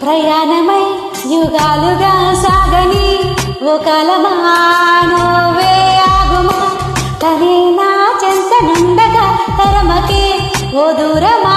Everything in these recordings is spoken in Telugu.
ప్రయాణమై యుగాలుగా సాగని ఓ కాలమానోవే ఆగుమా తనే నా చెంత నుండగా తరమకే ఓ దూరమా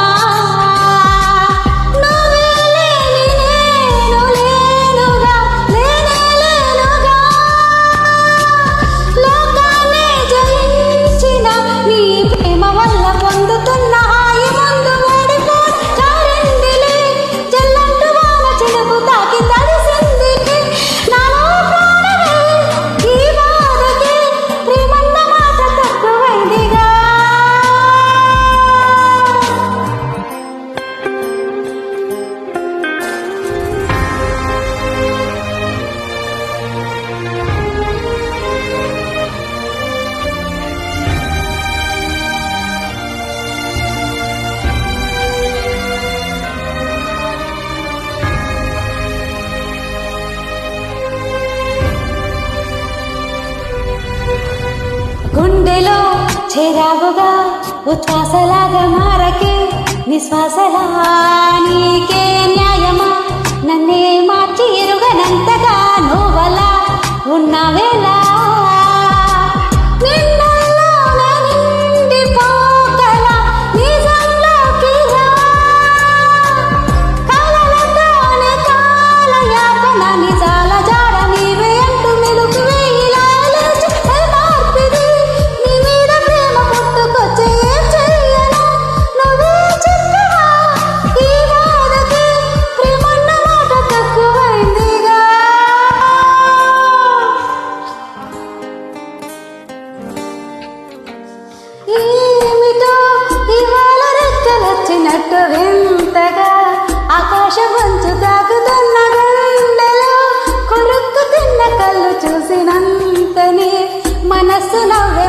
గుండెలో చేరావుగా ఉచ్ఛ్వాసలాగా మారకే నిశ్వాసలా నీకే న్యాయమా నన్నే మార్చి ఎరుగనంతగా నువ్వలా ఉన్నావేలా వింతగా ఆకాశమంచు తాకుతున్న గుండెలో కొరుక్కు తిన్న కళ్ళు చూసినంతనే మనస్సు నవ్వే